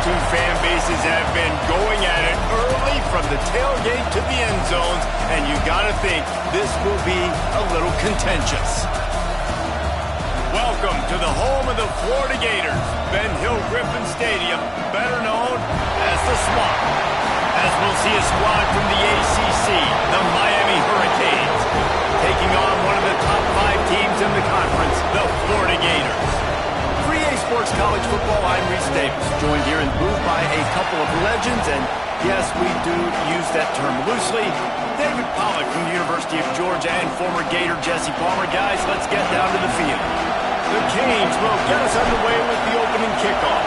two fan bases have been going at it early from the tailgate to the end zones, and you got to think this will be a little contentious. Welcome to the home of the Florida Gators, Ben Hill Griffin Stadium, better known as the Swamp, as we'll see a squad from the ACC, the Miami Hurricanes, taking on one of the top 5 teams in the conference, the Florida Gators. For EA Sports College Football, I'm Reese Davis, joined here in the booth by a couple of legends, and yes, we do use that term loosely. David Pollack from the University of Georgia and former Gator Jesse Palmer. Guys, let's get down to the field. The Canes will get us underway with the opening kickoff.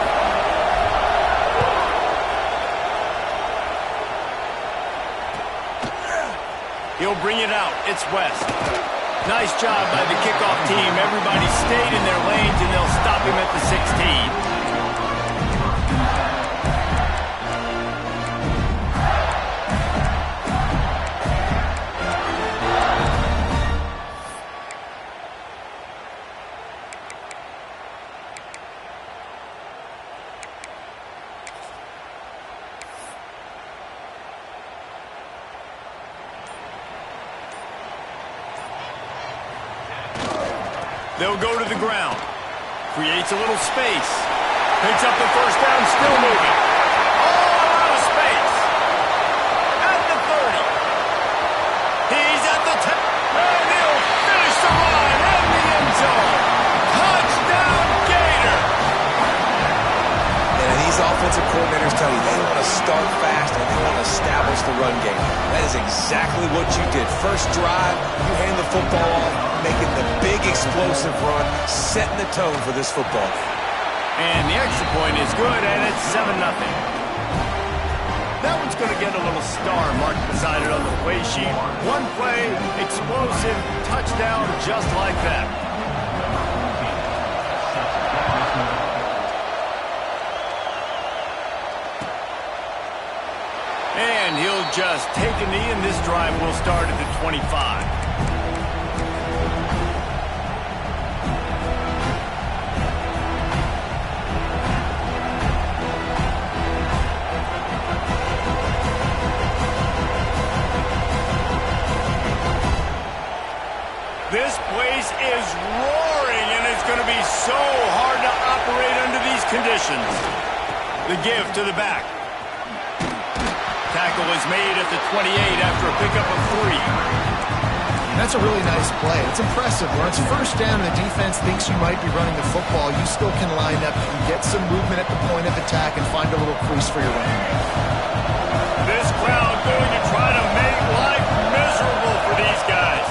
He'll bring it out. It's West. Nice job by the kickoff team. Everybody stayed in their lanes, and they'll stop him at the 16. They'll go to the ground. Creates a little space. Picks up the first down, still moving. All out of space. At the 30. He's at the 10. And he'll finish the run in the end zone. Touchdown, Gator. And these offensive coordinators tell you they want to start fast and they want to establish the run game. That is exactly what you did. First drive, you hand the football off, making the big explosive run, setting the tone for this football game. And the extra point is good, and it's 7-0. That one's going to get a little star marked beside it on the play sheet. One play, explosive, touchdown, just like that. And he'll just take a knee, and this drive will start at the 25. This place is roaring, and it's going to be so hard to operate under these conditions. The give to the back. Tackle is made at the 28 after a pickup of 3. That's a really nice play. It's impressive. When it's first down and the defense thinks you might be running the football, you still can line up. You can get some movement at the point of attack and find a little crease for your running back. This crowd going to try to make life miserable for these guys.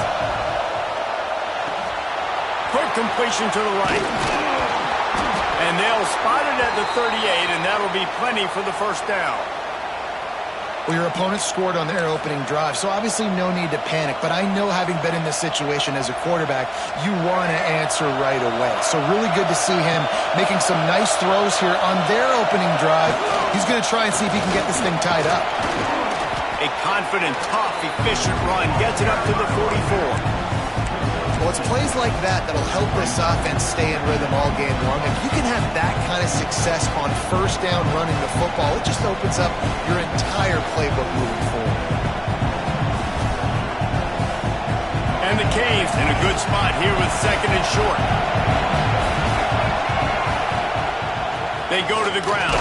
Quick completion to the right. And they'll spot it at the 38, and that'll be plenty for the first down. Well, your opponent scored on their opening drive, so obviously no need to panic. But I know, having been in this situation as a quarterback, you want to answer right away. So really good to see him making some nice throws here on their opening drive. He's going to try and see if he can get this thing tied up. A confident, tough, efficient run gets it up to the 44. Well, it's plays like that that'll help this offense stay in rhythm all game long. If you can have that kind of success on first down running the football, it just opens up your entire playbook moving forward. And the Canes in a good spot here with second and short. They go to the ground.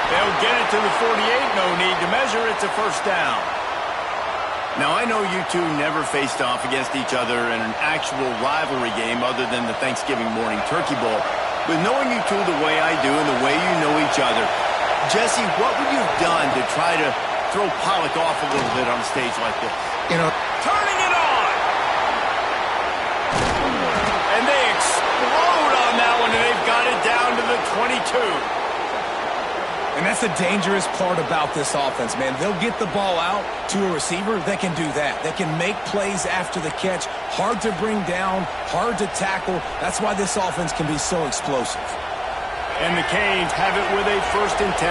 They'll get it to the 48. No need to measure. It's a first down. Now, I know you two never faced off against each other in an actual rivalry game other than the Thanksgiving morning turkey bowl. But knowing you two the way I do and the way you know each other, Jesse, what would you have done to try to throw Pollack off a little bit on a stage like this? You know, turning it on! And they explode on that one, and they've got it down to the 22. And that's the dangerous part about this offense, man. They'll get the ball out to a receiver that can do that. They can make plays after the catch. Hard to bring down, hard to tackle. That's why this offense can be so explosive. And the Canes have it with a 1st and 10.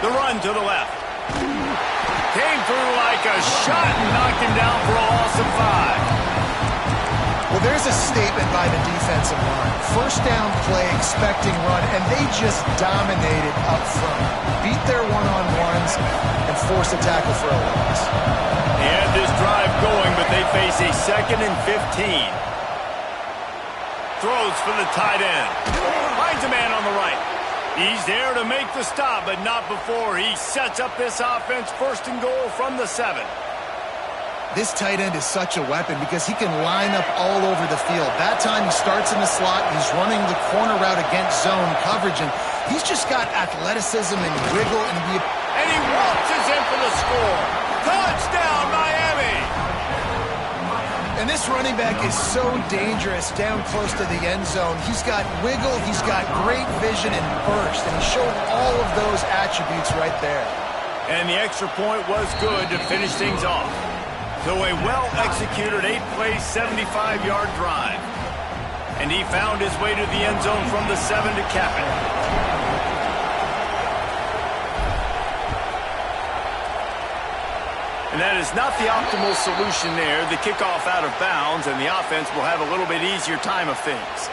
The run to the left. Came through like a shot and knocked him down for a loss of 5. Well, there's a statement by the defensive line. First down play, expecting run, and they just dominated up front. Beat their one-on-ones and forced a tackle for a loss. They had this drive going, but they face a 2nd and 15. Throws for the tight end. Finds a man on the right. He's there to make the stop, but not before he sets up this offense 1st and goal from the 7. This tight end is such a weapon because he can line up all over the field. That time he starts in the slot, he's running the corner route against zone coverage, and he's just got athleticism and wiggle. And he waltzes in for the score. Touchdown, Miami! And this running back is so dangerous down close to the end zone. He's got wiggle, he's got great vision and burst, and he showed all of those attributes right there. And the extra point was good to finish things off. So a well-executed 8-play, 75-yard drive. And he found his way to the end zone from the 7 to cap it. And that is not the optimal solution there. The kickoff out of bounds, and the offense will have a little bit easier time of things.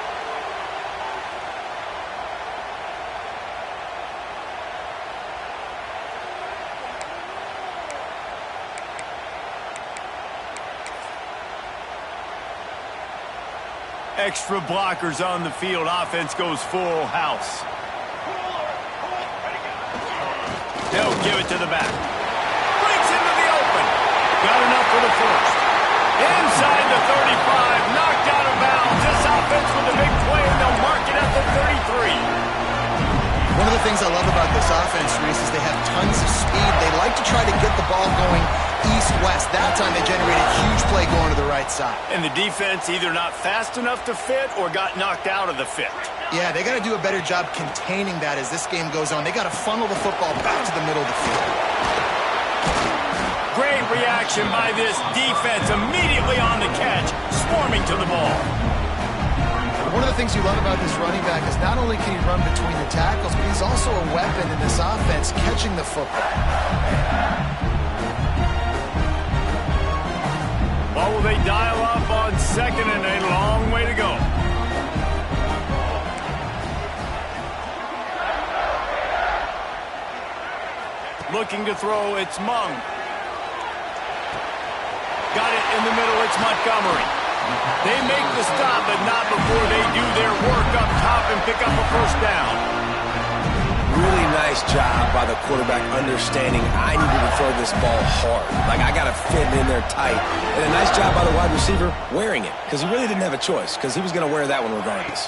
Extra blockers on the field. Offense goes full house. They'll give it to the back. Breaks into the open. Got enough for the first. Inside the 35. Knocked out of bounds. This offense with a big play, and they'll mark it at the 33. One of the things I love about this offense, Reese, is they have tons of speed. They like to try to get the ball going east-west. That time they generated a huge play going to the right side. And the defense either not fast enough to fit or got knocked out of the fit. Yeah, they got to do a better job containing that as this game goes on. They got to funnel the football back to the middle of the field. Great reaction by this defense. Immediately on the catch, swarming to the ball. One of the things you love about this running back is not only can he run between the tackles, but he's also a weapon in this offense catching the football. What will they dial up on 2nd and a long way to go? Looking to throw, it's Mung. Got it in the middle, it's Montgomery. They make the stop, but not before they do their work up top and pick up a first down. Really nice job by the quarterback understanding I needed to throw this ball hard. Like, I got to fit in there tight. And a nice job by the wide receiver wearing it, because he really didn't have a choice, because he was going to wear that one regardless.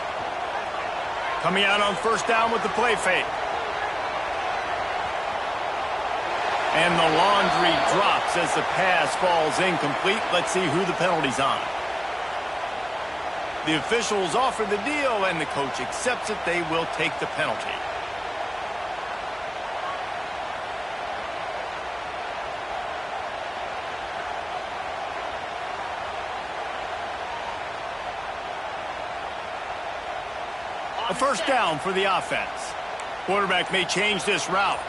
Coming out on first down with the play fake. And the laundry drops as the pass falls incomplete. Let's see who the penalty's on. The officials offer the deal, and the coach accepts it. They will take the penalty. A first down for the offense. Quarterback may change this route.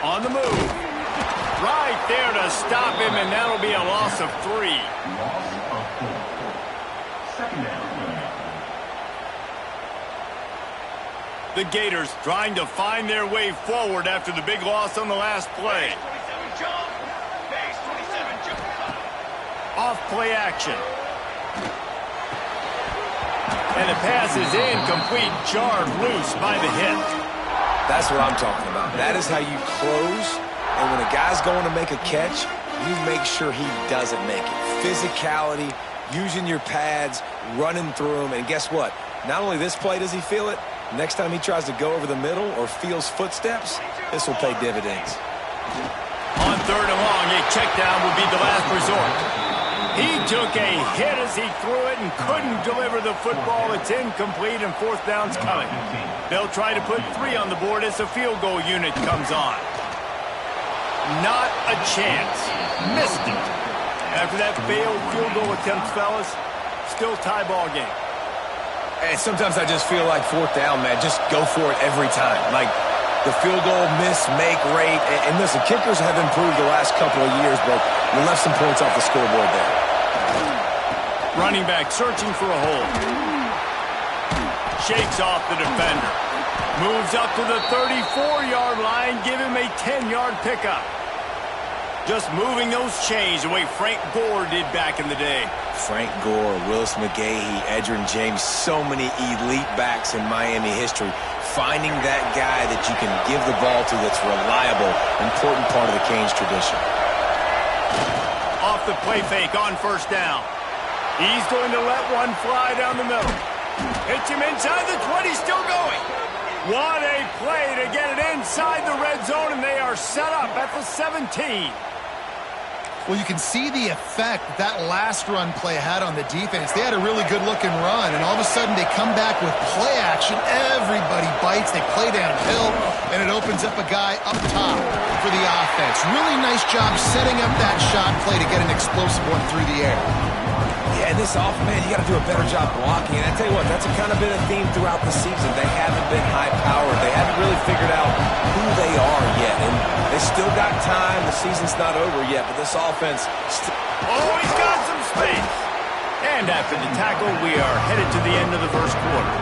On the move. Right there to stop him, and that'll be a loss of 3. The Gators trying to find their way forward after the big loss on the last play. Off play action. And the pass is incomplete, jarred loose by the hit. That's what I'm talking about. That is how you close. And when a guy's going to make a catch, you make sure he doesn't make it. Physicality, using your pads, running through them. And guess what? Not only this play does he feel it, next time he tries to go over the middle or feels footsteps, this will pay dividends. On third and long, a check down will be the last resort. He took a hit as he threw it and couldn't deliver the football. It's incomplete, and fourth down's coming. They'll try to put 3 on the board as the field goal unit comes on. Not a chance. Missed it. After that failed field goal attempt, fellas, still tie ball game. And sometimes I just feel like fourth down, man, just go for it every time. Like, the field goal miss-make rate. And listen, kickers have improved the last couple of years, but we left some points off the scoreboard there. Running back searching for a hole. Shakes off the defender. Moves up to the 34-yard line. Give him a 10-yard pickup. Just moving those chains the way Frank Gore did back in the day. Frank Gore, Willis McGahee, Edgerrin James, so many elite backs in Miami history. Finding that guy that you can give the ball to that's reliable, important part of the Canes tradition. Off the play fake on first down. He's going to let one fly down the middle. Hits him inside the 20, still going. What a play to get it inside the red zone, and they are set up at the 17. Well, you can see the effect that last run play had on the defense. They had a really good-looking run, and all of a sudden they come back with play action. Everybody bites. They play downhill, and it opens up a guy up top for the offense. Really nice job setting up that shot play to get an explosive one through the air. Yeah, this offense, man, you got to do a better job blocking. And I tell you what, that's kind of been a theme throughout the season. They haven't been high-powered. They haven't really figured out who they are yet. And they still got time. The season's not over yet, but this offense... Oh, he's got some space. And after the tackle, we are headed to the end of the first quarter.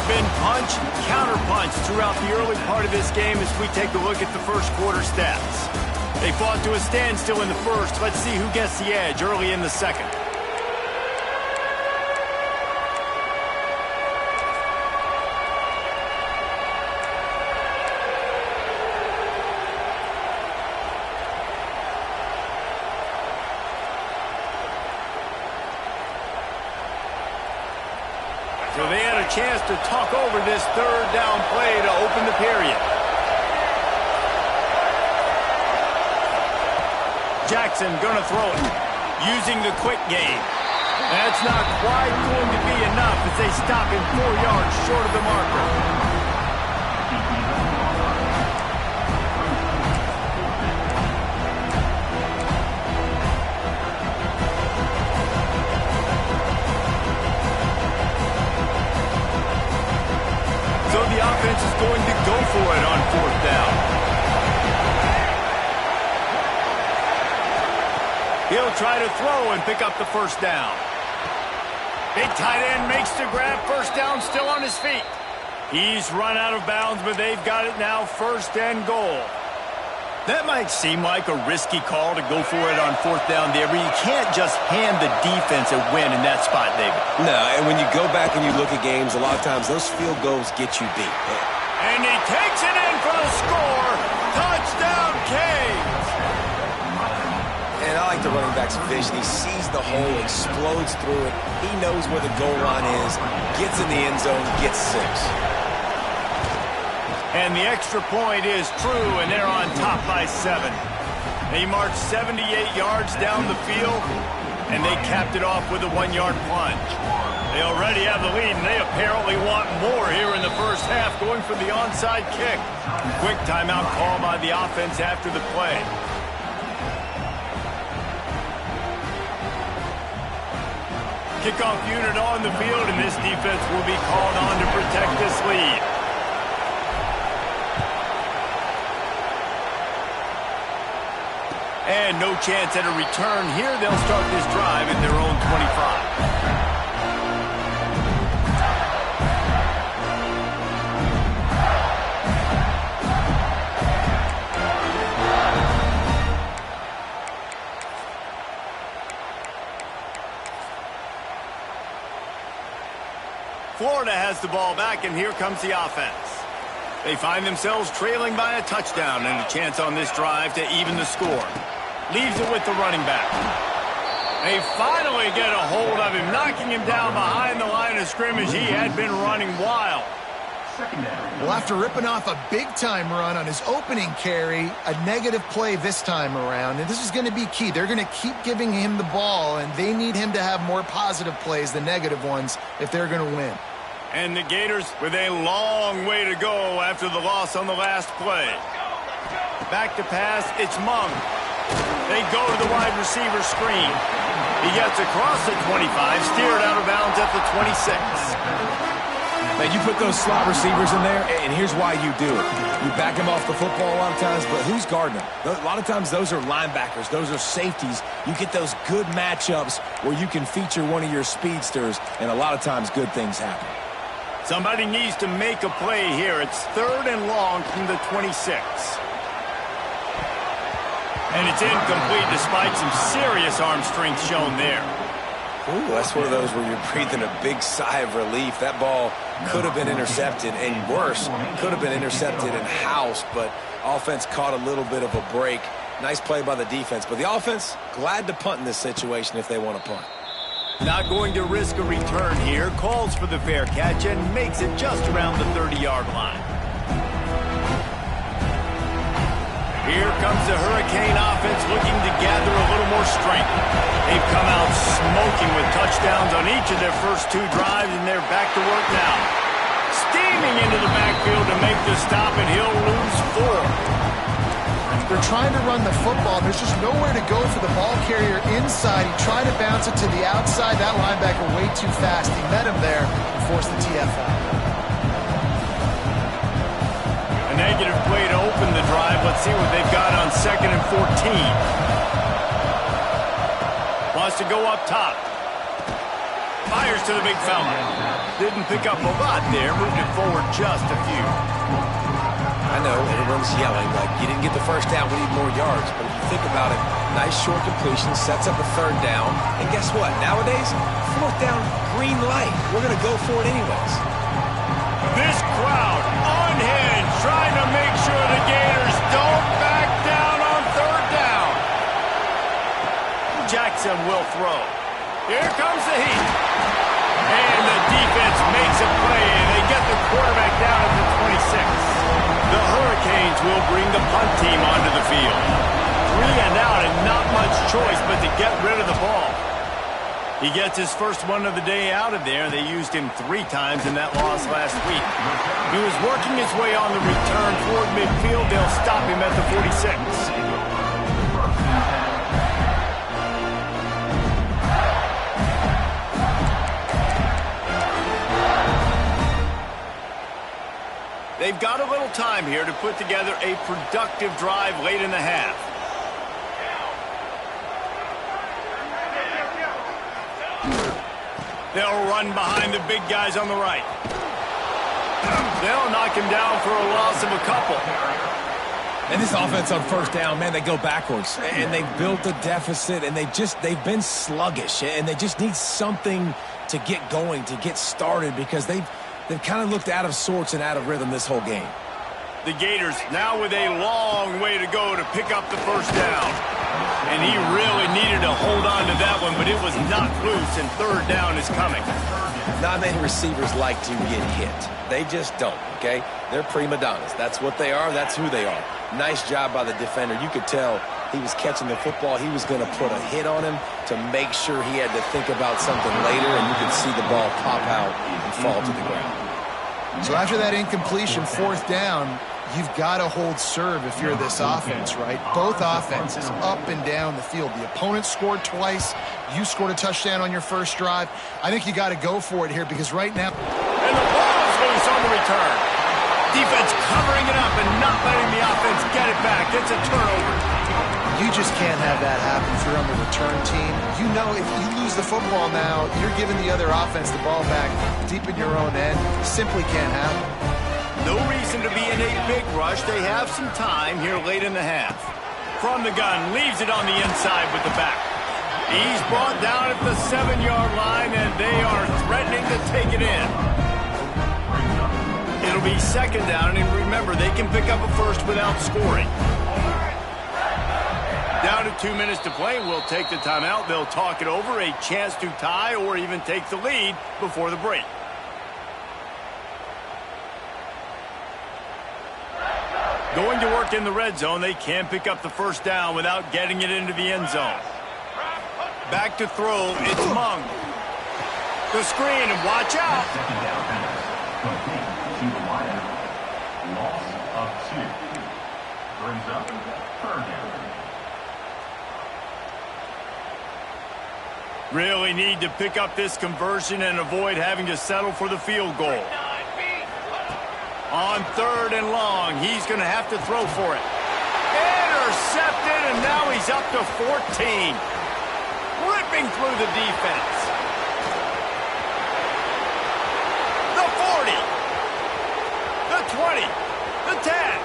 Been punch, counter-punch throughout the early part of this game as we take a look at the first quarter stats. They fought to a standstill in the first. Let's see who gets the edge early in the second. So they had a chance to talk over this third down play to open the period. Jackson gonna throw it, using the quick game. That's not quite going to be enough as they stop him 4 yards short of the marker. So the offense is going to go for it on fourth down. He'll try to throw and pick up the first down. Big tight end makes the grab. First down, still on his feet. He's run out of bounds, but they've got it now, first and goal. That might seem like a risky call to go for it on fourth down there, but you can't just hand the defense a win in that spot, David. No, and when you go back and you look at games, a lot of times those field goals get you beat. And he takes it in for the score. Touchdown, Canes. And I like the running back's vision. He sees the hole, explodes through it. He knows where the goal line is, gets in the end zone, gets 6. And the extra point is true, and they're on top by 7. They marched 78 yards down the field, and they capped it off with a 1-yard plunge. They already have the lead, and they apparently want more here in the first half, going for the onside kick. Quick timeout call by the offense after the play. Kickoff unit on the field, and this defense will be called on to protect this lead. And no chance at a return here. They'll start this drive at their own 25. Florida has the ball back, and here comes the offense. They find themselves trailing by a touchdown and a chance on this drive to even the score. Leaves it with the running back. They finally get a hold of him, knocking him down behind the line of scrimmage. He had been running wild. Well, after ripping off a big-time run on his opening carry, a negative play this time around, and this is going to be key. They're going to keep giving him the ball, and they need him to have more positive plays than negative ones if they're going to win. And the Gators with a long way to go after the loss on the last play. Back to pass, it's Mung. They go to the wide receiver screen. He gets across the 25, steered out of bounds at the 26. Man, you put those slot receivers in there, and here's why you do it. You back them off the football a lot of times, but who's guarding them? A lot of times those are linebackers. Those are safeties. You get those good matchups where you can feature one of your speedsters, and a lot of times good things happen. Somebody needs to make a play here. It's 3rd and long from the 26. And it's incomplete despite some serious arm strength shown there. Ooh, that's one of those where you're breathing a big sigh of relief. That ball could have been intercepted, and worse, could have been intercepted and housed, but offense caught a little bit of a break. Nice play by the defense, but the offense, glad to punt in this situation if they want to punt. Not going to risk a return here. Calls for the fair catch and makes it just around the 30-yard line. Here comes the Hurricane offense looking to gather a little more strength. They've come out smoking with touchdowns on each of their first 2 drives, and they're back to work now. Steaming into the backfield to make the stop, and he'll lose 4. They're trying to run the football. There's just nowhere to go for the ball carrier inside. He tried to bounce it to the outside. That linebacker way too fast. He met him there and forced the TFL. A negative play to open the drive. Let's see what they've got on 2nd and 14. Wants to go up top. Fires to the big fella. Didn't pick up a lot there. Moved it forward just a few. I know everyone's yelling like you didn't get the first down, we need more yards. But if you think about it, nice short completion, sets up a 3rd down. And guess what? Nowadays, 4th down, green light. We're going to go for it anyways. This crowd unhinged, trying to make sure the Gators don't back down on 3rd down. Jackson will throw. Here comes the heat. And the defense makes a play, and they get the quarterback down at the 26. The Hurricanes will bring the punt team onto the field. 3 and out and not much choice but to get rid of the ball. He gets his first one of the day out of there. They used him 3 times in that loss last week. He was working his way on the return toward midfield. They'll stop him at the 46. They've got a little time here to put together a productive drive late in the half. They'll run behind the big guys on the right. They'll knock him down for a loss of a couple. And this offense on 1st down, man, they go backwards. And they've built a deficit, and they've been sluggish. And they just need something to get going, to get started, because they've kind of looked out of sorts and out of rhythm this whole game. The Gators now with a long way to go to pick up the 1st down. And he really needed to hold on to that one, but it was knocked loose, and 3rd down is coming. Not many receivers like to get hit. They just don't, okay? They're prima donnas. That's what they are. That's who they are. Nice job by the defender. You could tell he was catching the football. He was going to put a hit on him to make sure he had to think about something later, and you could see the ball pop out and fall to the ground. So after that incompletion, 4th down, you've got to hold serve if you're this offense, right? Both offenses up and down the field. The opponent scored twice. You scored a touchdown on your first drive. I think you got to go for it here because right now... And the ball is loose on the return. Defense covering it up and not letting the offense get it back. It's a turnover. You just can't have that happen if you're on the return team. You know if you lose the football now, you're giving the other offense the ball back deep in your own end. Simply can't happen. No reason to be in a big rush. They have some time here late in the half. From the gun, leaves it on the inside with the back. He's brought down at the 7-yard line, and they are threatening to take it in. It'll be 2nd down, and remember, they can pick up a 1st without scoring. Down to 2 minutes to play. We'll take the timeout. They'll talk it over. A chance to tie or even take the lead before the break. Going to work in the red zone. They can't pick up the 1st down without getting it into the end zone. Back to throw. It's Mung. The screen, and watch out. 2nd down pass. Complete to the wideout. Loss of 2. Brings up 3rd down. Really need to pick up this conversion and avoid having to settle for the field goal. On 3rd and long, he's going to have to throw for it. Intercepted, and now he's up to 14. Ripping through the defense. The 40. The 20. The 10.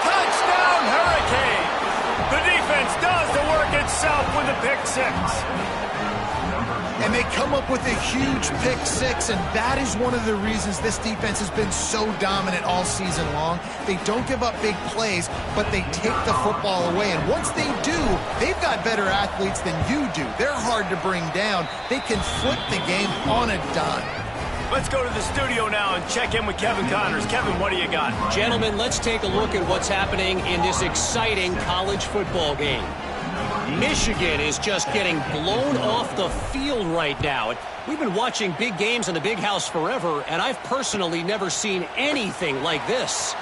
Touchdown, Hurricanes. The defense does the work itself with a pick 6. And they come up with a huge pick 6, and that is one of the reasons this defense has been so dominant all season long. They don't give up big plays, but they take the football away. And once they do, they've got better athletes than you do. They're hard to bring down. They can flip the game on a dime. Let's go to the studio now and check in with Kevin Connors. Kevin, what do you got? Gentlemen, let's take a look at what's happening in this exciting college football game. Michigan is just getting blown off the field right now. We've been watching big games in the Big House forever, and I've personally never seen anything like this.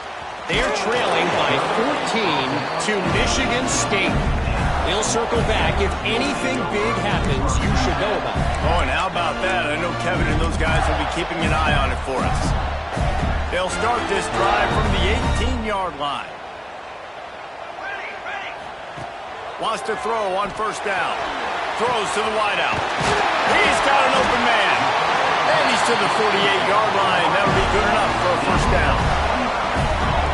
They're trailing by 14 to Michigan State. They'll circle back. If anything big happens, you should know about it. Oh, and how about that? I know Kevin and those guys will be keeping an eye on it for us. They'll start this drive from the 18-yard line. Wants to throw on 1st down. Throws to the wideout. He's got an open man. And he's to the 48-yard line. That'll be good enough for a 1st down.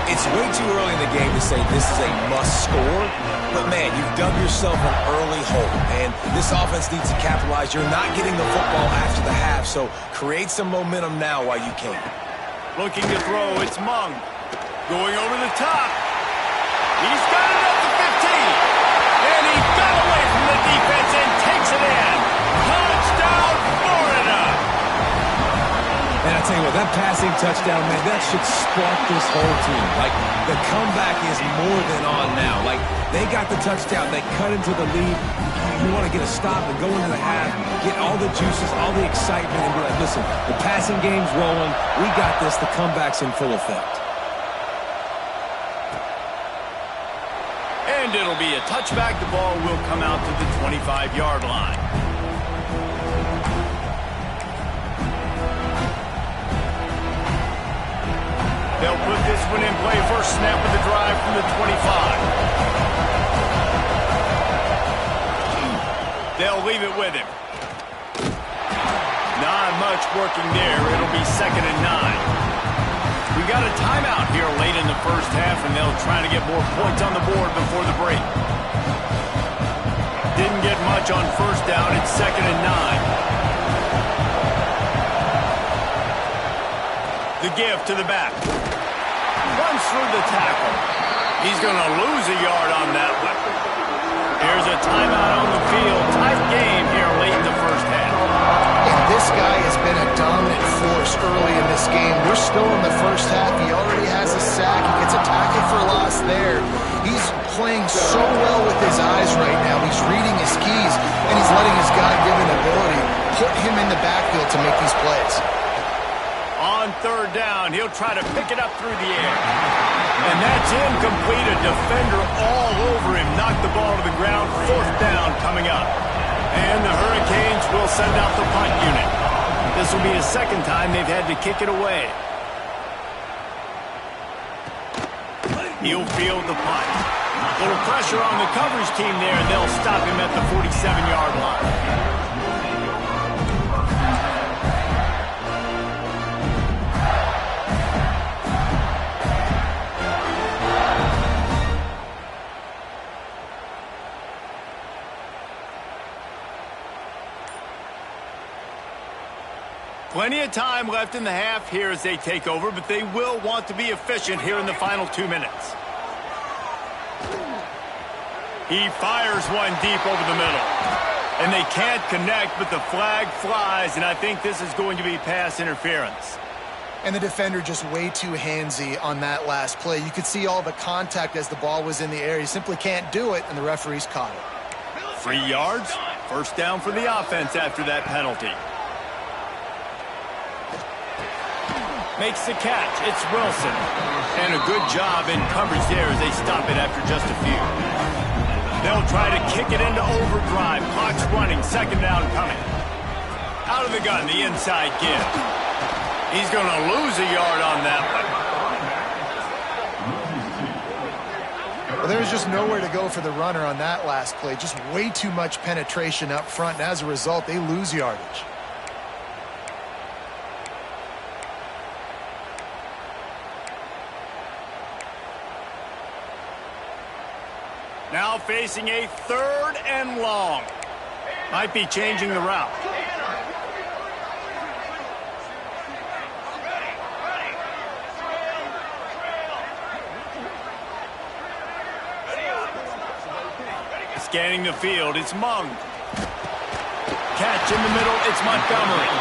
It's way too early in the game to say this is a must score. But, man, you've dug yourself an early hole. And this offense needs to capitalize. You're not getting the football after the half, so create some momentum now while you can. Looking to throw. It's Mung. Going over the top. He's got it up to 15. And he got away from the defense and takes it in. Touchdown, Florida! And I tell you what, that passing touchdown, man, that should spark this whole team. Like, the comeback is more than on now. Like, they got the touchdown. They cut into the lead. You want to get a stop and go into the half, get all the juices, all the excitement, and be like, listen, the passing game's rolling. We got this. The comeback's in full effect. And it'll be a touchback. The ball will come out to the 25-yard line. They'll put this one in play. First snap of the drive from the 25. They'll leave it with him. Not much working there. It'll be 2nd and 9. We got a timeout here late in the 1st half, and they'll try to get more points on the board before the break. Didn't get much on 1st down. It's 2nd and 9. The give to the back. Runs through the tackle. He's going to lose a yard on that one. Here's a timeout on the field. Tight game here late in the 1st half. And this guy has been a dominant force early in this game. We're still in the 1st half. He already has a sack. He gets a tackle for loss there. He's playing so well with his eyes right now. He's reading his keys, and he's letting his God-given ability put him in the backfield to make these plays. On 3rd down, he'll try to pick it up through the air. And that's incomplete. A defender all over him. Knocked the ball to the ground. 4th down coming up. And the Hurricanes will send out the punt unit. This will be the 2nd time they've had to kick it away. He'll field the punt. A little pressure on the coverage team there, and they'll stop him at the 47-yard line. Plenty of time left in the half here as they take over, but they will want to be efficient here in the final 2 minutes. He fires one deep over the middle. And they can't connect, but the flag flies, and I think this is going to be pass interference. And the defender just way too handsy on that last play. You could see all the contact as the ball was in the air. He simply can't do it, and the referee's caught it. 3 yards, 1st down for the offense after that penalty. Makes the catch. It's Wilson. And a good job in coverage there as they stop it after just a few. They'll try to kick it into overdrive. Clock's running. second down coming. Out of the gun, the inside give. He's going to lose a yard on that one. Well, there's just nowhere to go for the runner on that last play. Just way too much penetration up front, and as a result, they lose yardage. Now facing a 3rd and long. Might be changing the route. Scanning the field, it's Mung. Catch in the middle, it's Montgomery.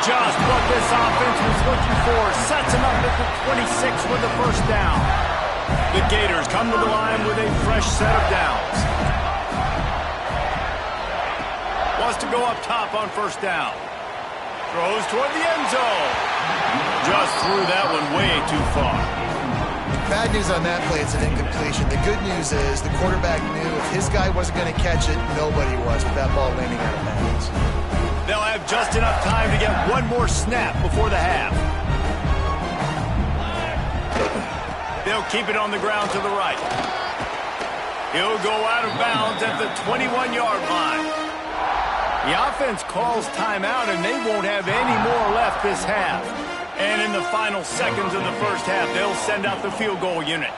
Just what this offense was looking for. Sets him up at the 26 with the first down. The Gators come to the line with a fresh set of downs. Wants to go up top on first down. Throws toward the end zone. Just threw that one way too far. Bad news on that play, it's an incompletion. The good news is the quarterback knew if his guy wasn't going to catch it, nobody was with that ball landing out of bounds. They'll have just enough time to get one more snap before the half. They'll keep it on the ground to the right. He'll go out of bounds at the 21-yard line. The offense calls timeout, and they won't have any more left this half. And in the final seconds of the first half, they'll send out the field goal unit.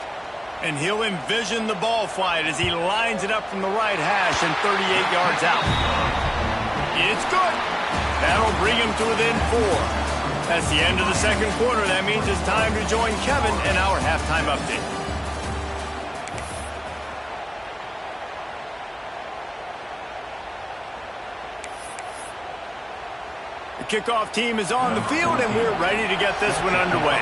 And he'll envision the ball flight as he lines it up from the right hash and 38 yards out. It's good. That'll bring him to within 4. That's the end of the second quarter. That means it's time to join Kevin in our halftime update. The kickoff team is on the field, and we're ready to get this one underway.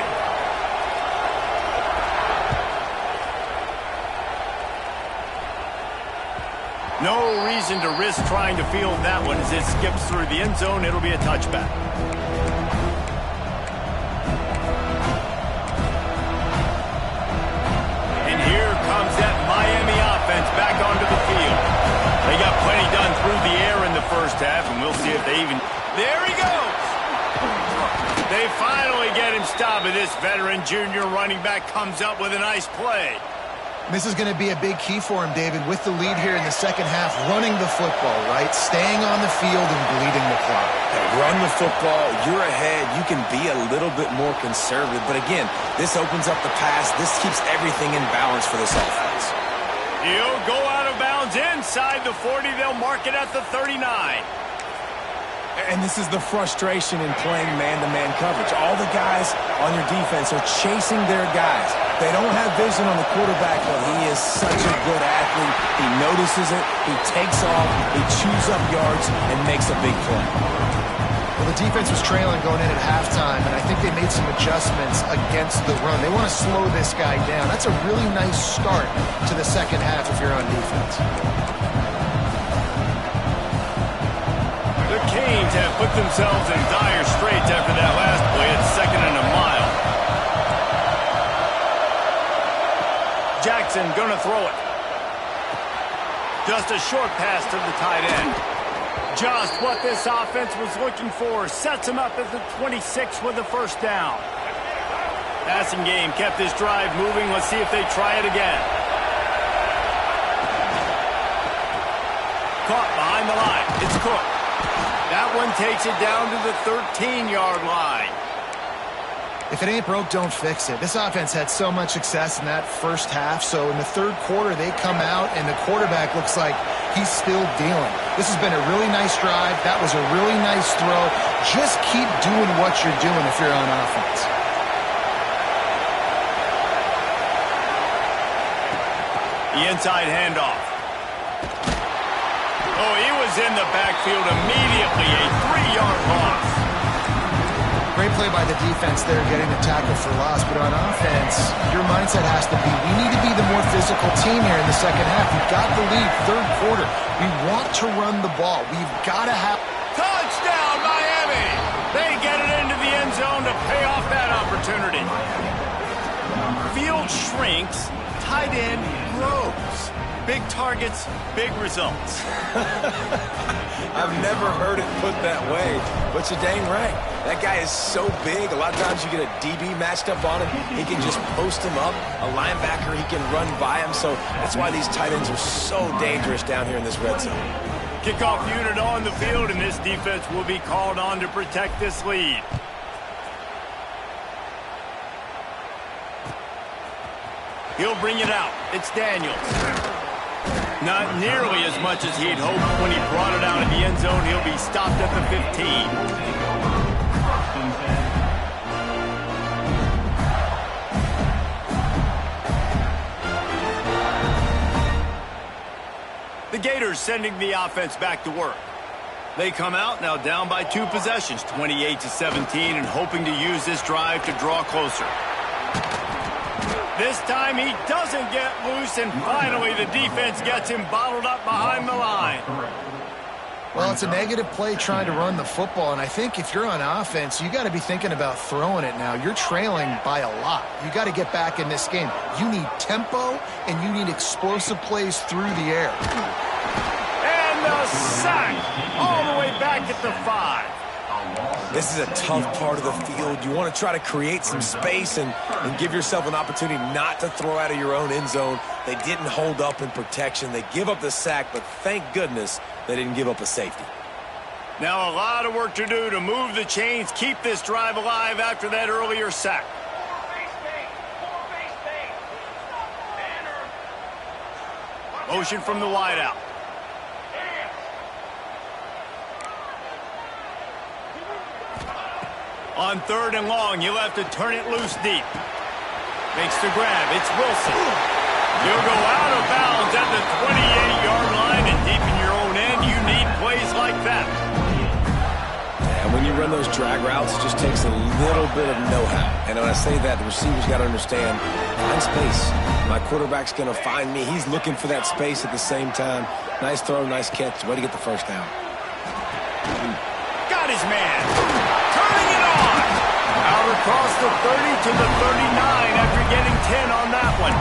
No reason to risk trying to field that one as it skips through the end zone. It'll be a touchback. And here comes that Miami offense back onto the field. They got plenty done through the air in the first half, and we'll see if they even... There he goes! They finally get him stopped, and this veteran junior running back comes up with a nice play. This is going to be a big key for him, David, with the lead here in the second half, running the football, right? Staying on the field and bleeding the clock. Run the football, you're ahead, you can be a little bit more conservative. But again, this opens up the pass. This keeps everything in balance for this offense. He'll go out of bounds inside the 40. They'll mark it at the 39. And this is the frustration in playing man-to-man coverage. All the guys on your defense are chasing their guys. They don't have vision on the quarterback, but he is such a good athlete. He notices it, he takes off, he chews up yards, and makes a big play. Well, the defense was trailing going in at halftime, and I think they made some adjustments against the run. They want to slow this guy down. That's a really nice start to the second half if you're on defense. The Canes have put themselves in dire straits after that last play at 2nd and a mile. Jackson gonna throw it. Just a short pass to the tight end. Just what this offense was looking for. Sets him up at the 26 with the first down. Passing game kept this drive moving. Let's see if they try it again. Caught behind the line. It's Cook. That one takes it down to the 13-yard line. If it ain't broke, don't fix it. This offense had so much success in that first half, so in the third quarter they come out and the quarterback looks like he's still dealing. This has been a really nice drive. That was a really nice throw. Just keep doing what you're doing if you're on offense. The inside handoff. Oh, he was in the backfield immediately. A 3-yard loss. Great play by the defense there, getting the tackle for loss. But on offense, your mindset has to be, we need to be the more physical team here in the second half. We've got the lead, third quarter. We want to run the ball. We've got to have... Touchdown, Miami! They get it into the end zone to pay off that opportunity. Field shrinks, tight end grows. Big targets, big results. I I've never heard it put that way, but you're dang right. That guy is so big. A lot of times you get a DB matched up on him. He can just post him up. A linebacker, he can run by him. So that's why these tight ends are so dangerous down here in this red zone. Kickoff unit on the field, and this defense will be called on to protect this lead. He'll bring it out. It's Daniels. Not nearly as much as he'd hoped when he brought it out of the end zone. He'll be stopped at the 15. The Gators sending the offense back to work. They come out now down by 2 possessions, 28-17, and hoping to use this drive to draw closer. This time he doesn't get loose, and finally the defense gets him bottled up behind the line. Well, it's a negative play trying to run the football, and I think if you're on offense, you got to be thinking about throwing it now. You're trailing by a lot. You got to get back in this game. You need tempo, and you need explosive plays through the air. And the sack all the way back at the 5. This is a tough part of the field. You want to try to create some space and give yourself an opportunity not to throw out of your own end zone. They didn't hold up in protection. They give up the sack, but thank goodness they didn't give up a safety. Now a lot of work to do to move the chains, keep this drive alive after that earlier sack. Motion from the wideout. On 3rd and long, you'll have to turn it loose deep. Makes the grab. It's Wilson. You'll go out of bounds at the 28-yard line, and deep in your own end, you need plays like that. And when you run those drag routes, it just takes a little bit of know-how. And when I say that, the receiver's got to understand, find space. My quarterback's going to find me. He's looking for that space at the same time. Nice throw, nice catch. Way to get the first down. Got his man. Turning it on. Out across the 30 to the 39 after getting 10 on that one.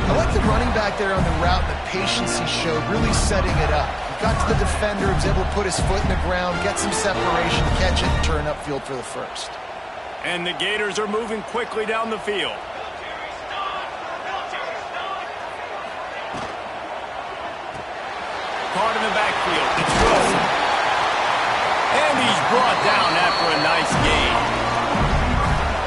I like the running back there on the route and the patience he showed, really setting it up. He got to the defender, was able to put his foot in the ground, get some separation, catch it, and turn upfield for the first. And the Gators are moving quickly down the field. Caught in the backfield. It's Wilson. And he's brought down after a nice gain.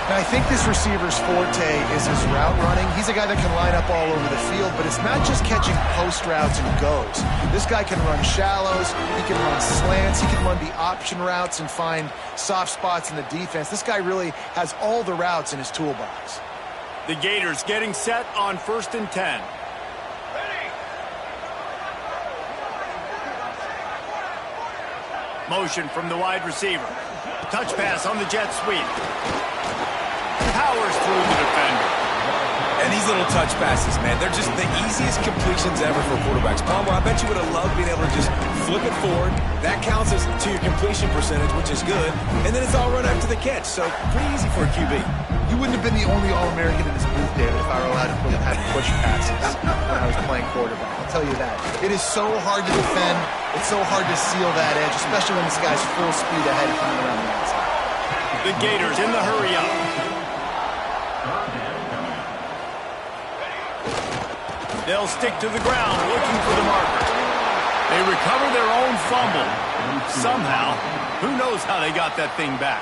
Now, I think this receiver's forte is his route running. He's a guy that can line up all over the field, but it's not just catching post routes and goes. This guy can run shallows, he can run slants, he can run the option routes and find soft spots in the defense. This guy really has all the routes in his toolbox. The Gators getting set on 1st and 10. Motion from the wide receiver. Touch pass on the jet sweep. Powers through the defender. And these little touch passes, man, they're just the easiest completions ever for quarterbacks. Palmer, I bet you would have loved being able to just flip it forward. That counts as to your completion percentage, which is good. And then it's all run after the catch, so pretty easy for a QB. You wouldn't have been the only All-American in this booth, David, if I were allowed to have push passes when I was playing quarterback. I'll tell you that. It is so hard to defend. It's so hard to seal that edge, especially when this guy's full speed ahead coming around the outside. The Gators in the hurry up. They'll stick to the ground looking for the marker. They recover their own fumble. Somehow, who knows how they got that thing back.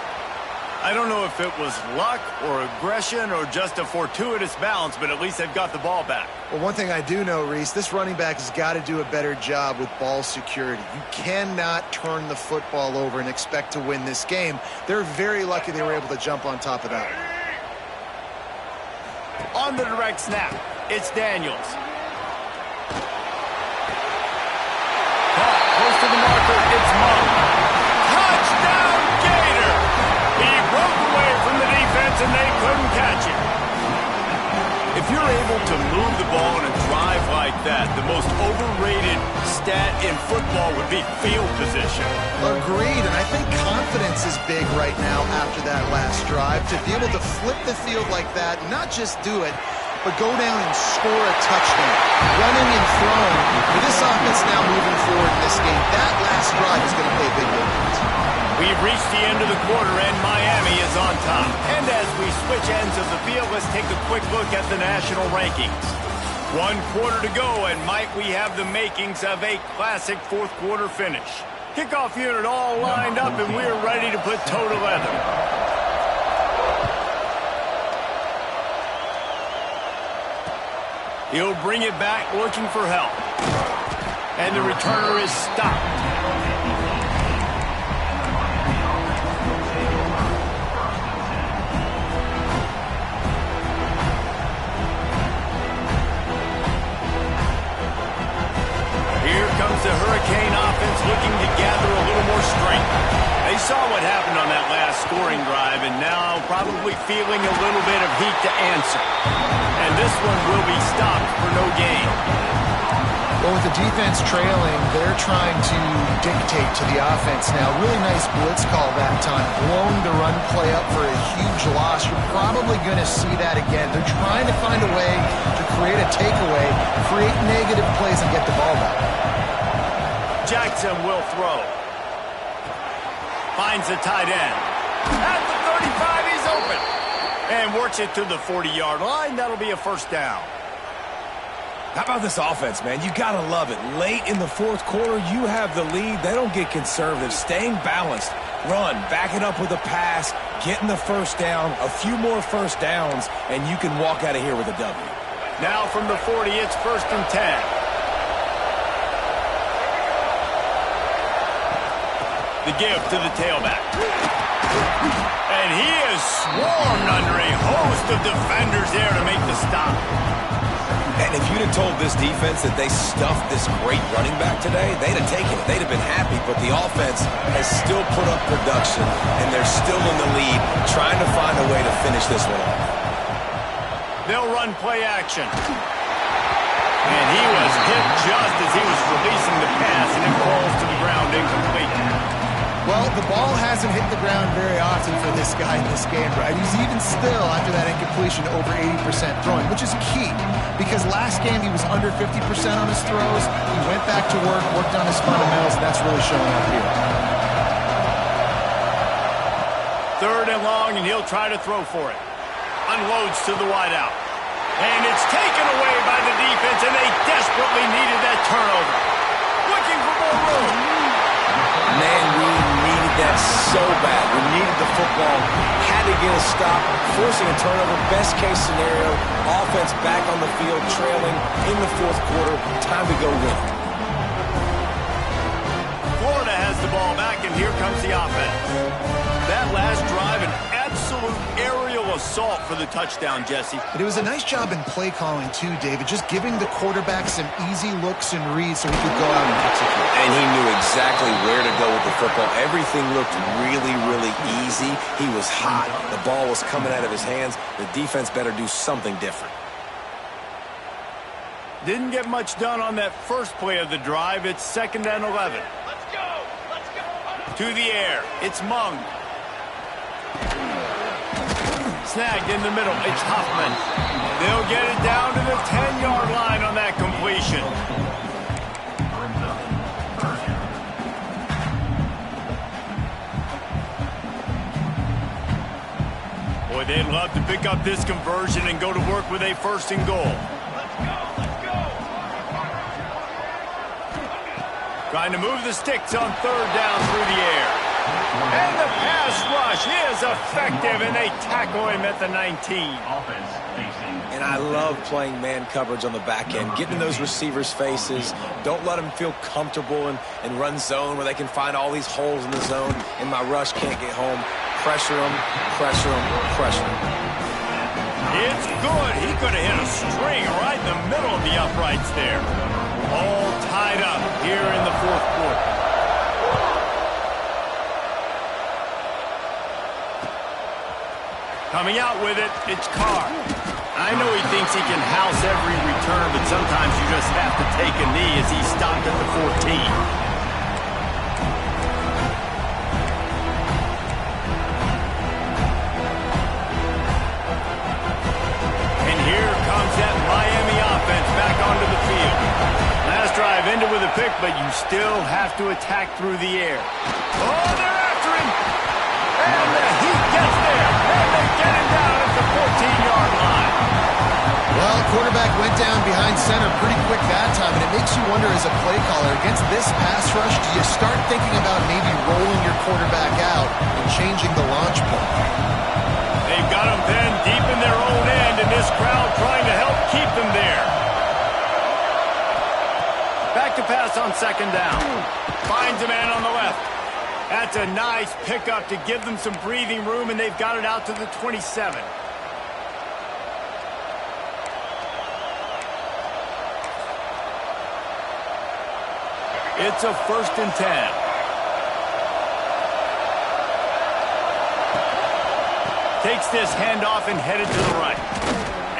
I don't know if it was luck or aggression or just a fortuitous bounce, but at least they've got the ball back. Well, one thing I do know, Reese, this running back has got to do a better job with ball security. You cannot turn the football over and expect to win this game. They're very lucky they were able to jump on top of that. On the direct snap, it's Daniels. Caught close to the marker, it's Monk. Touchdown, Gator! He broke away from the defense and they couldn't catch him. If you're able to move the ball in a drive like that, the most overrated stat in football would be field position. Agreed, and I think confidence is big right now after that last drive. To be able to flip the field like that, not just do it, but go down and score a touchdown. Running and throwing, for this offense now moving forward in this game, that drive is going to pay big dividends. We've reached the end of the quarter, and Miami is on top. And as we switch ends of the field, let's take a quick look at the national rankings. 1 quarter to go, and might we have the makings of a classic fourth-quarter finish. Kickoff unit all lined up, and we're ready to put toe to leather. He'll bring it back looking for help. And the returner is stopped. The Hurricane offense looking to gather a little more strength. They saw what happened on that last scoring drive and now probably feeling a little bit of heat to answer. And this one will be stopped for no gain. Well, with the defense trailing, they're trying to dictate to the offense now. Really nice blitz call that time. Blowing the run play up for a huge loss. You're probably going to see that again. They're trying to find a way to create a takeaway, create negative plays, and get the ball back. Jackson will throw. Finds the tight end. At the 35, he's open. And works it to the 40-yard line. That'll be a first down. How about this offense, man? You got to love it. Late in the fourth quarter, you have the lead. They don't get conservative. Staying balanced. Run. Back it up with a pass. Getting the first down. A few more first downs, and you can walk out of here with a W. Now from the 40, it's 1st and 10. The give to the tailback. And he is swarmed under a host of defenders there to make the stop. And if you'd have told this defense that they stuffed this great running back today, they'd have taken it. They'd have been happy. But the offense has still put up production, and they're still in the lead, trying to find a way to finish this one off. They'll run play action. And he was hit just as he was releasing the pass, and it falls to the ground incomplete. Well, the ball hasn't hit the ground very often for this guy in this game, right? He's even still, after that incompletion, over 80% throwing, which is key. Because last game, he was under 50% on his throws. He went back to work, worked on his fundamentals, and that's really showing up here. 3rd and long, and he'll try to throw for it. Unloads to the wideout. And it's taken away by the defense, and they desperately needed that turnover. Looking for more room. Man, we needed that so bad. We needed the football. Had to get a stop, forcing a turnover. Best case scenario, offense back on the field, trailing in the fourth quarter. Time to go win. Florida has the ball back, and here comes the offense. That last drive, an absolute aerial assault for the touchdown, Jesse. But it was a nice job in play calling, too, David, just giving the quarterback some easy looks and reads so he could go out and execute. And he knew exactly where to go with the football. Everything looked really, really easy. He was hot. The ball was coming out of his hands. The defense better do something different. Didn't get much done on that first play of the drive. It's 2nd and 11. Let's go! Let's go! To the air. It's Mung. Snagged in the middle. It's Huffman. They'll get it down to the 10-yard line on that completion. Boy, they'd love to pick up this conversion and go to work with a 1st and goal. Let's go! Let's go! Trying to move the sticks on 3rd down through the air. And the pass rush is effective, and they tackle him at the 19. And I love playing man coverage on the back end, getting in those receivers' faces. Don't let them feel comfortable and run zone where they can find all these holes in the zone, and my rush can't get home. Pressure them, pressure them, pressure them. It's good. He could have hit a string right in the middle of the uprights there. All tied up here in the fourth quarter. Coming out with it, it's Carr. I know he thinks he can house every return, but sometimes you just have to take a knee as he stopped at the 14. And here comes that Miami offense back onto the field. Last drive ended with a pick, but you still have to attack through the air. Oh, they're after him! And he gets there! And they get him down at the 14-yard line. Well, quarterback went down behind center pretty quick that time, and it makes you wonder as a play caller, against this pass rush, do you start thinking about maybe rolling your quarterback out and changing the launch point? They've got him then deep in their own end, and this crowd trying to help keep them there. Back to pass on second down. Finds a man on the left. That's a nice pickup to give them some breathing room, and they've got it out to the 27. It's a 1st and 10. Takes this handoff and headed to the right.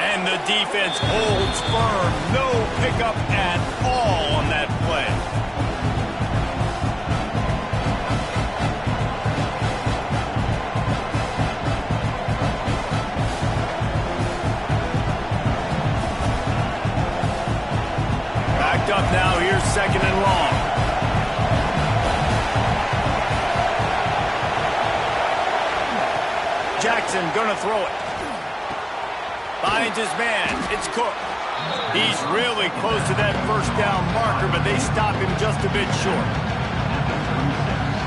And the defense holds firm. No pickup at all on that play. Backed up now. Here's 2nd and long. Jackson gonna throw it. Finds his man. It's Cook. He's really close to that 1st down marker, but they stop him just a bit short.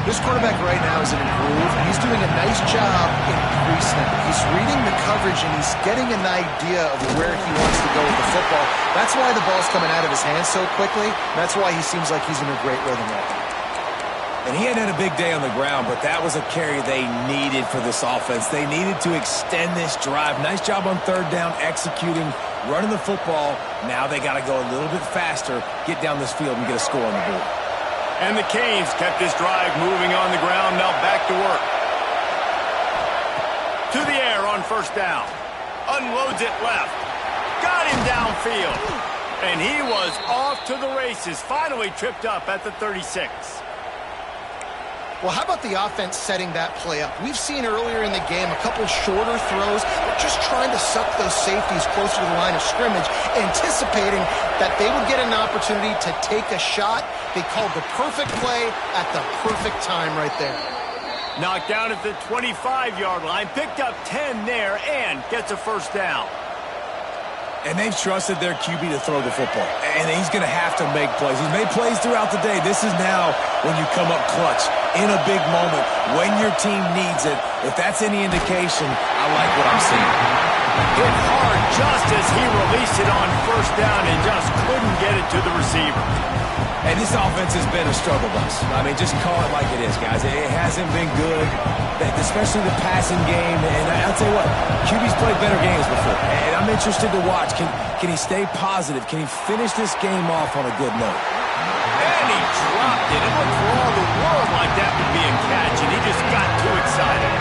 This quarterback right now is in a groove, and he's doing a nice job in pre-snap. He's reading the coverage, and he's getting an idea of where he wants to go with the football. That's why the ball's coming out of his hands so quickly. That's why he seems like he's in a great rhythm right now. And he hadn't had a big day on the ground, but that was a carry they needed for this offense. They needed to extend this drive. Nice job on 3rd down, executing, running the football. Now they got to go a little bit faster, get down this field, and get a score on the board. And the Canes kept this drive moving on the ground. Now back to work. To the air on 1st down. Unloads it left. Got him downfield. And he was off to the races. Finally tripped up at the 36. Well, how about the offense setting that play up? We've seen earlier in the game a couple shorter throws. They're just trying to suck those safeties closer to the line of scrimmage, anticipating that they would get an opportunity to take a shot. They called the perfect play at the perfect time right there. Knocked down at the 25-yard line, picked up 10 there, and gets a 1st down. And they've trusted their QB to throw the football. And he's going to have to make plays. He's made plays throughout the day. This is now when you come up clutch in a big moment when your team needs it. If that's any indication, I like what I'm seeing. Hit hard just as he released it on 1st down and just couldn't get it to the receiver. And this offense has been a struggle bus. I mean, just call it like it is, guys. It hasn't been good, especially the passing game. And I'll tell you what, QB's played better games before. And I'm interested to watch. Can he stay positive? Can he finish this game off on a good note? And he dropped it. It looked for all the world like that would be a catch, and he just got too excited.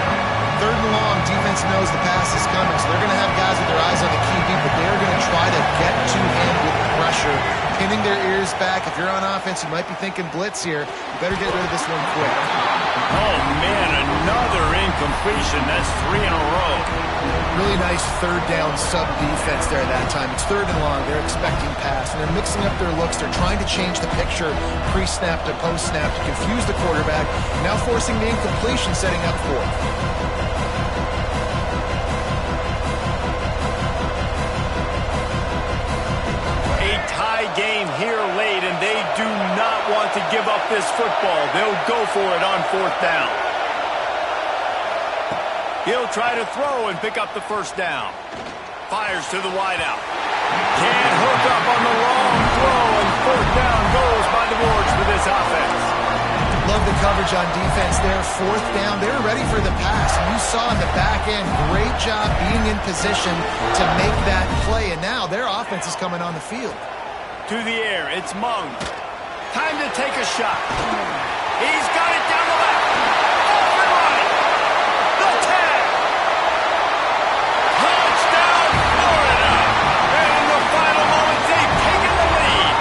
3rd and long, defense knows the pass is coming, so they're going to have guys with their eyes on the QB, but they're going to try to get to him with pressure, pinning their ears back. If you're on offense, you might be thinking blitz here. You better get rid of this one quick. Oh, man, another incompletion. That's 3 in a row. Really nice 3rd down sub-defense there that time. It's 3rd and long. They're expecting pass, and they're mixing up their looks. They're trying to change the picture pre-snap to post-snap to confuse the quarterback, now forcing the incompletion, setting up for it. Game here late, and they do not want to give up this football. They'll go for it on 4th down. He'll try to throw and pick up the 1st down. Fires to the wideout. Can't hook up on the long throw, and 4th down goes by the boards for this offense. Love the coverage on defense there. 4th down. They were ready for the pass. And you saw in the back end, great job being in position to make that play. And now their offense is coming on the field. To the air, it's Mung. Time to take a shot. He's got it down the left. Off and running. The tag. Touchdown, Florida. And in the final moments, they've taken the lead.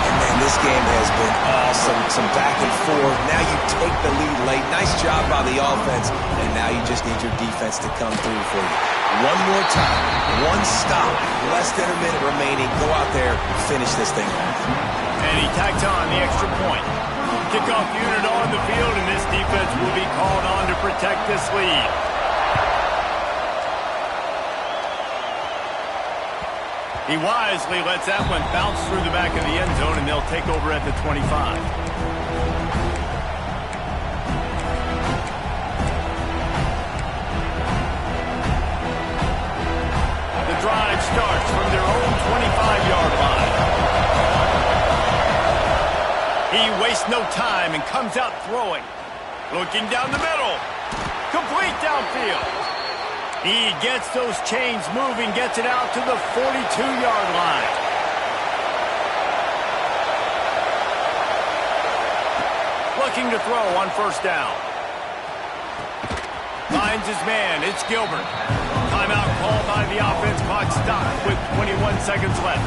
And man, this game has been awesome. Some back and forth. Now you take the lead late. Nice job by the offense. And now you just need your defense to come through for you. One more time, one stop, less than a minute remaining. Go out there, finish this thing off. And he tacks on the extra point. Kickoff unit on the field, and this defense will be called on to protect this lead. He wisely lets that one bounce through the back of the end zone, and they'll take over at the 25. The drive starts from their own 25-yard line. He wastes no time and comes out throwing. Looking down the middle. Complete downfield. He gets those chains moving, gets it out to the 42-yard line. Looking to throw on first down. Finds his man. It's Gilbert. Timeout called by the offense. Clock stopped with 21 seconds left.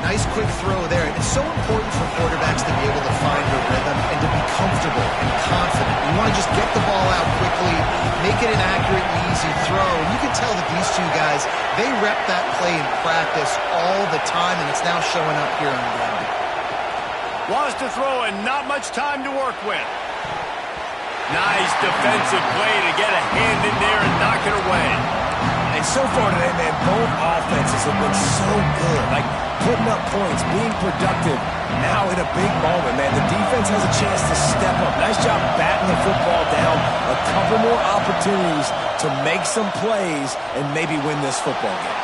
Nice quick throw there. It's so important for quarterbacks to be able to find their rhythm and to be comfortable and confident. You want to just get the ball out quickly, make it an accurate and easy throw. And you can tell that these two guys, they rep that play in practice all the time, and it's now showing up here on the ground. Wants to throw and not much time to work with. Nice defensive play to get a hand in there and knock it away. And so far today, man, both offenses have been so good. Like, putting up points, being productive. Now in a big moment, man, the defense has a chance to step up. Nice job batting the football down. A couple more opportunities to make some plays and maybe win this football game.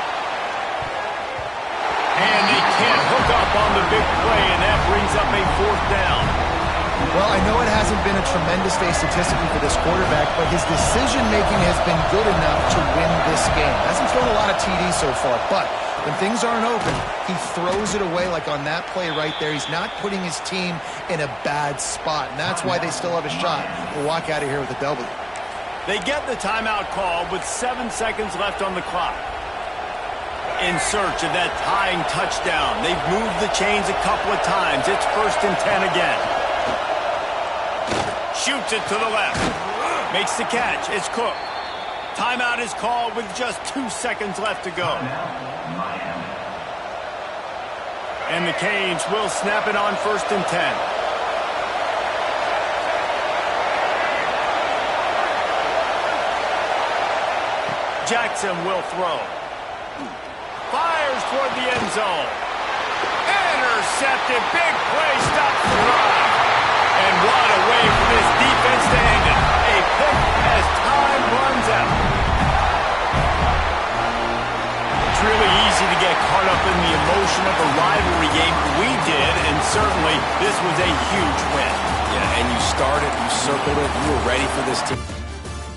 And they can't hook up on the big play, and that brings up a fourth down. Well, I know it hasn't been a tremendous day statistically for this quarterback, but his decision-making has been good enough to win this game. Hasn't thrown a lot of TDs so far, but when things aren't open, he throws it away like on that play right there. He's not putting his team in a bad spot, and that's why they still have a shot to walk out of here with a W. They get the timeout call with 7 seconds left on the clock. In search of that tying touchdown. They've moved the chains a couple of times. It's 1st and 10 again. Shoots it to the left. Makes the catch. It's Cook. Timeout is called with just 2 seconds left to go. And the Canes will snap it on 1st and 10. Jackson will throw. Fires toward the end zone. Intercepted. Big play. Stops the drive. And what a way for this defense to end it. A pick as time runs out. It's really easy to get caught up in the emotion of a rivalry game. We did, and certainly this was a huge win. Yeah, and you started, you circled it, you were ready for this team.